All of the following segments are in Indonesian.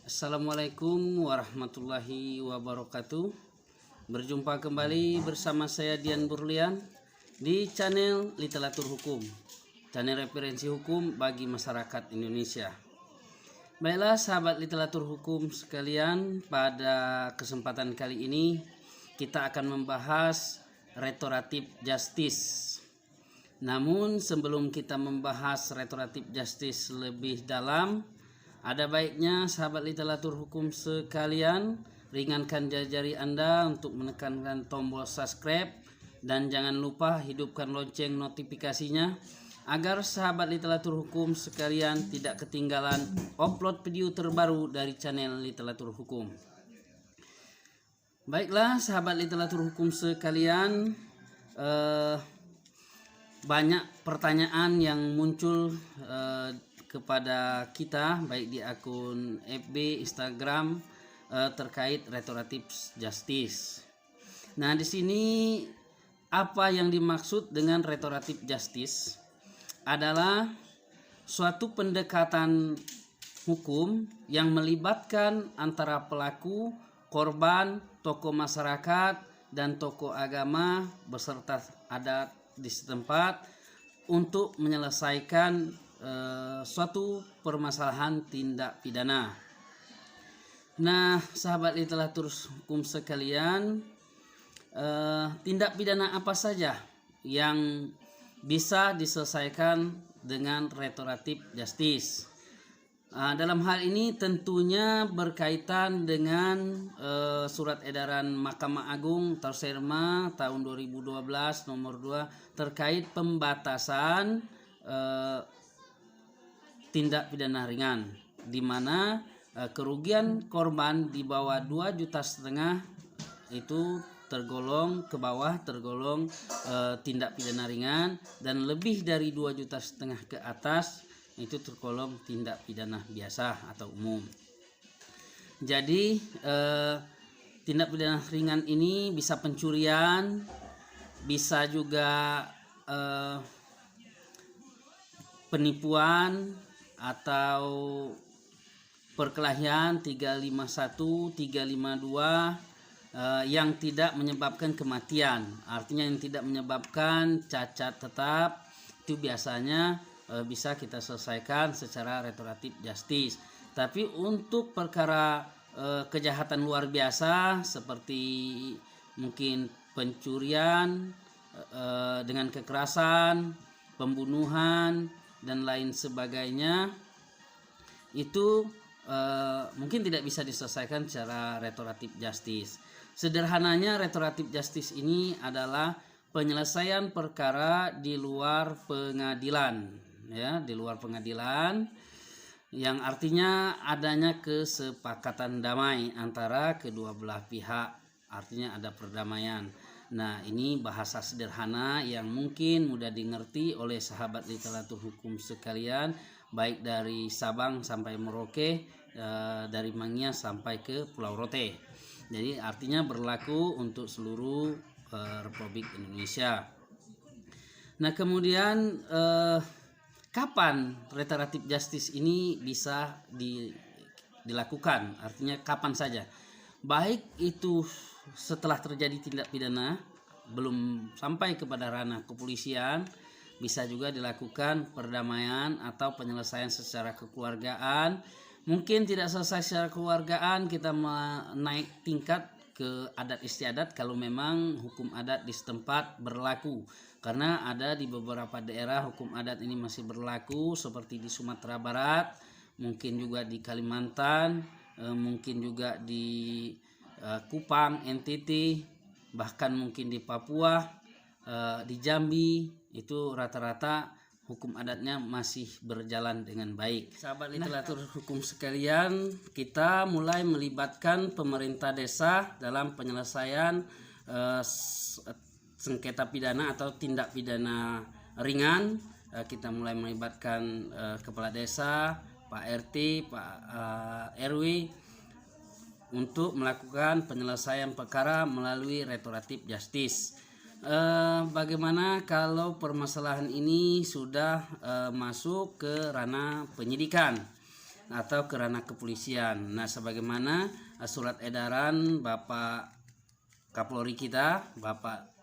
Assalamualaikum warahmatullahi wabarakatuh. Berjumpa kembali bersama saya Dian Burlian di channel Literatur Hukum, channel referensi hukum bagi masyarakat Indonesia. Baiklah sahabat literatur hukum sekalian, pada kesempatan kali ini kita akan membahas restoratif justice. Namun sebelum kita membahas restoratif justice lebih dalam, ada baiknya sahabat literatur hukum sekalian ringankan jari Anda untuk menekankan tombol subscribe dan jangan lupa hidupkan lonceng notifikasinya agar sahabat literatur hukum sekalian tidak ketinggalan upload video terbaru dari channel literatur hukum. Baiklah sahabat literatur hukum sekalian, banyak pertanyaan yang muncul kepada kita baik di akun FB, Instagram terkait restoratif justice. Nah, di sini apa yang dimaksud dengan restoratif justice adalah suatu pendekatan hukum yang melibatkan antara pelaku, korban, tokoh masyarakat, dan tokoh agama beserta adat di setempat untuk menyelesaikan suatu permasalahan tindak pidana. Nah, sahabat literatur hukum sekalian, tindak pidana apa saja yang bisa diselesaikan dengan restoratif justice? Dalam hal ini tentunya berkaitan dengan surat edaran Mahkamah Agung Terserma tahun 2012 nomor 2 terkait pembatasan tindak pidana ringan, di mana kerugian korban di bawah 2,5 juta itu tergolong ke bawah, tergolong tindak pidana ringan, dan lebih dari 2,5 juta ke atas itu tergolong tindak pidana biasa atau umum. Jadi tindak pidana ringan ini bisa pencurian, bisa juga penipuan atau perkelahian 351, 352 yang tidak menyebabkan kematian. Artinya yang tidak menyebabkan cacat tetap, itu biasanya bisa kita selesaikan secara restoratif justice. Tapi untuk perkara kejahatan luar biasa seperti mungkin pencurian dengan kekerasan, pembunuhan dan lain sebagainya, itu mungkin tidak bisa diselesaikan secara restoratif justice. Sederhananya restoratif justice ini adalah penyelesaian perkara di luar pengadilan, ya, di luar pengadilan, yang artinya adanya kesepakatan damai antara kedua belah pihak, artinya ada perdamaian. Nah, ini bahasa sederhana yang mungkin mudah dimengerti oleh sahabat literatur hukum sekalian, baik dari Sabang sampai Merauke, dari Mangya sampai ke Pulau Rote. Jadi artinya berlaku untuk seluruh Republik Indonesia. Nah, kemudian kapan restoratif justice ini bisa dilakukan? Artinya kapan saja, baik itu setelah terjadi tindak pidana belum sampai kepada ranah kepolisian, bisa juga dilakukan perdamaian atau penyelesaian secara kekeluargaan. Mungkin tidak selesai secara kekeluargaan, kita naik tingkat ke adat istiadat kalau memang hukum adat di setempat berlaku. Karena ada di beberapa daerah hukum adat ini masih berlaku, seperti di Sumatera Barat, mungkin juga di Kalimantan, mungkin juga di Kupang, NTT, bahkan mungkin di Papua, di Jambi, itu rata-rata hukum adatnya masih berjalan dengan baik. Sahabat literatur hukum sekalian, kita mulai melibatkan pemerintah desa dalam penyelesaian sengketa pidana atau tindak pidana ringan. Kita mulai melibatkan kepala desa, Pak RT, Pak RW untuk melakukan penyelesaian perkara melalui restoratif justice. Bagaimana kalau permasalahan ini sudah masuk ke ranah penyidikan? atau ke ranah kepolisian. Nah, sebagaimana surat edaran Bapak Kapolri kita, Bapak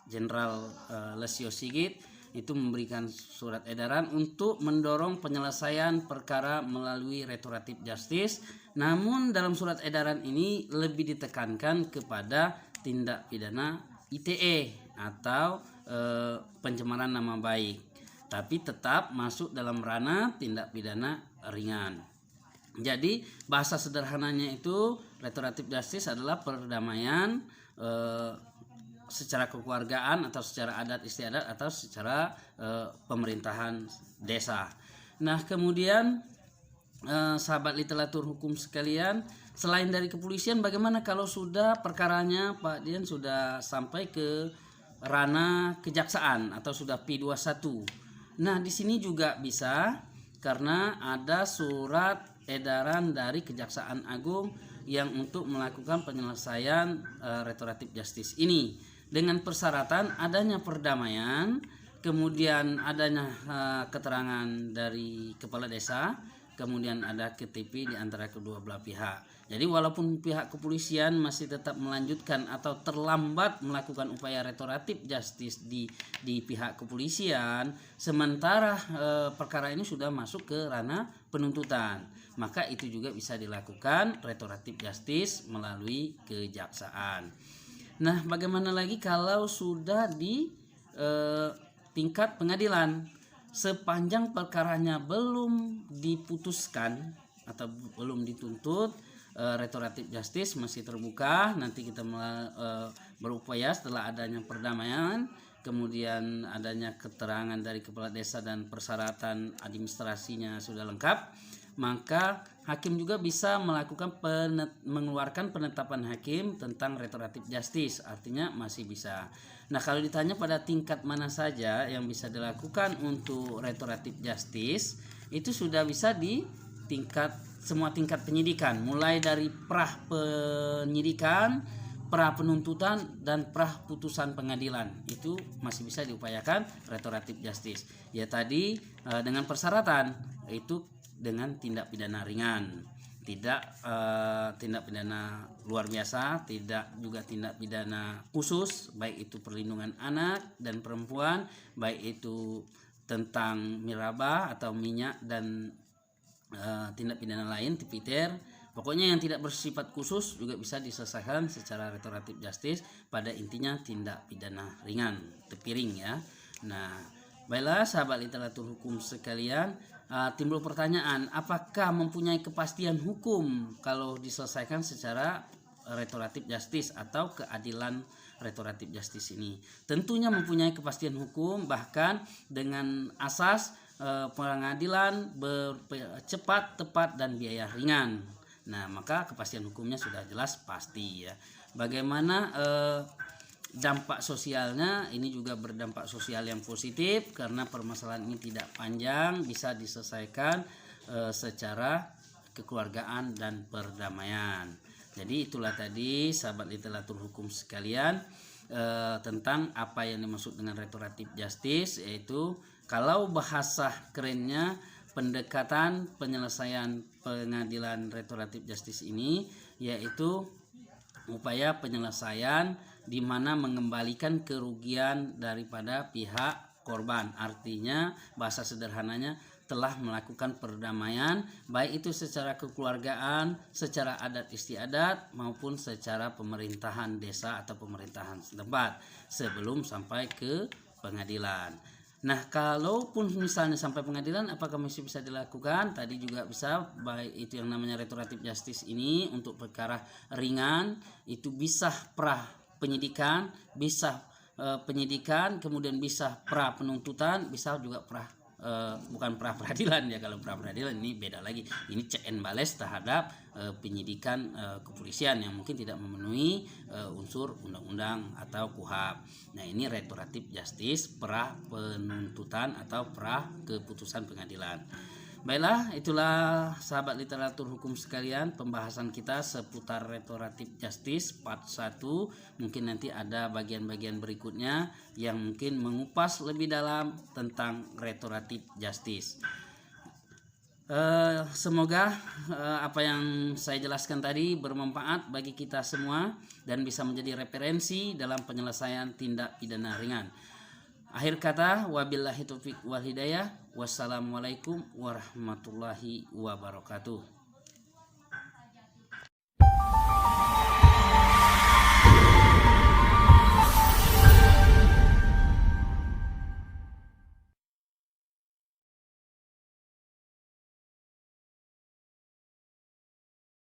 Jenderal Lesio Sigit, itu memberikan surat edaran untuk mendorong penyelesaian perkara melalui restoratif justice. Namun dalam surat edaran ini lebih ditekankan kepada tindak pidana ITE atau pencemaran nama baik, tapi tetap masuk dalam ranah tindak pidana ringan. Jadi bahasa sederhananya itu restoratif justice adalah perdamaian secara kekeluargaan atau secara adat istiadat atau secara pemerintahan desa. Nah, kemudian sahabat literatur hukum sekalian, selain dari kepolisian, bagaimana kalau sudah perkaranya Pak Dian sudah sampai ke ranah kejaksaan atau sudah P21? Nah, di sini juga bisa, karena ada surat edaran dari Kejaksaan Agung yang untuk melakukan penyelesaian restoratif justice ini dengan persyaratan adanya perdamaian, kemudian adanya keterangan dari kepala desa, kemudian ada KTP di antara kedua belah pihak. Jadi walaupun pihak kepolisian masih tetap melanjutkan atau terlambat melakukan upaya restoratif justice di pihak kepolisian, sementara perkara ini sudah masuk ke ranah penuntutan, maka itu juga bisa dilakukan restoratif justice melalui kejaksaan. Nah, bagaimana lagi kalau sudah di tingkat pengadilan, sepanjang perkaranya belum diputuskan atau belum dituntut, restoratif justice masih terbuka. Nanti kita berupaya setelah adanya perdamaian, kemudian adanya keterangan dari kepala desa dan persyaratan administrasinya sudah lengkap, maka hakim juga bisa melakukan mengeluarkan penetapan hakim tentang restoratif justice, artinya masih bisa. Nah, kalau ditanya pada tingkat mana saja yang bisa dilakukan untuk restoratif justice, itu sudah bisa di semua tingkat penyidikan, mulai dari pra penyidikan, pra penuntutan, dan pra putusan pengadilan, itu masih bisa diupayakan restoratif justice. Ya tadi dengan persyaratan itu dengan tindak pidana ringan, tidak tindak pidana luar biasa, tidak juga tindak pidana khusus, baik itu perlindungan anak dan perempuan, baik itu tentang miraba atau minyak dan tindak pidana lain tipiter. Pokoknya yang tidak bersifat khusus juga bisa diselesaikan secara restoratif justice, pada intinya tindak pidana ringan, tepiring ya. Nah, baiklah sahabat literatur hukum sekalian, timbul pertanyaan, apakah mempunyai kepastian hukum kalau diselesaikan secara restoratif justice atau keadilan restoratif justice ini? Tentunya mempunyai kepastian hukum, bahkan dengan asas pengadilan cepat, tepat, dan biaya ringan. Nah, maka kepastian hukumnya sudah jelas pasti ya. Bagaimana dampak sosialnya? Ini juga berdampak sosial yang positif karena permasalahan ini tidak panjang, bisa diselesaikan secara kekeluargaan dan perdamaian. Jadi itulah tadi sahabat literatur hukum sekalian tentang apa yang dimaksud dengan restoratif justice, yaitu kalau bahasa kerennya pendekatan penyelesaian pengadilan restoratif justice ini, yaitu upaya penyelesaian di mana mengembalikan kerugian daripada pihak korban. Artinya bahasa sederhananya telah melakukan perdamaian, baik itu secara kekeluargaan, secara adat istiadat, maupun secara pemerintahan desa atau pemerintahan setempat sebelum sampai ke pengadilan. Nah, kalaupun misalnya sampai pengadilan, apakah masih bisa dilakukan? Tadi juga bisa, baik itu yang namanya restoratif justice ini untuk perkara ringan, itu bisa pra penyidikan, bisa penyidikan, kemudian bisa pra penuntutan, bisa juga bukan pra peradilan ya. Kalau pra peradilan ini beda lagi, ini check and balance terhadap penyidikan kepolisian yang mungkin tidak memenuhi unsur undang-undang atau KUHP. Nah, ini restoratif justice pra penuntutan atau pra keputusan pengadilan. Baiklah, itulah sahabat literatur hukum sekalian pembahasan kita seputar restoratif justice part 1. Mungkin nanti ada bagian-bagian berikutnya yang mungkin mengupas lebih dalam tentang restoratif justice. Semoga apa yang saya jelaskan tadi bermanfaat bagi kita semua dan bisa menjadi referensi dalam penyelesaian tindak pidana ringan. Akhir kata, wabillahi taufiq wal hidayah. Wassalamualaikum warahmatullahi wabarakatuh.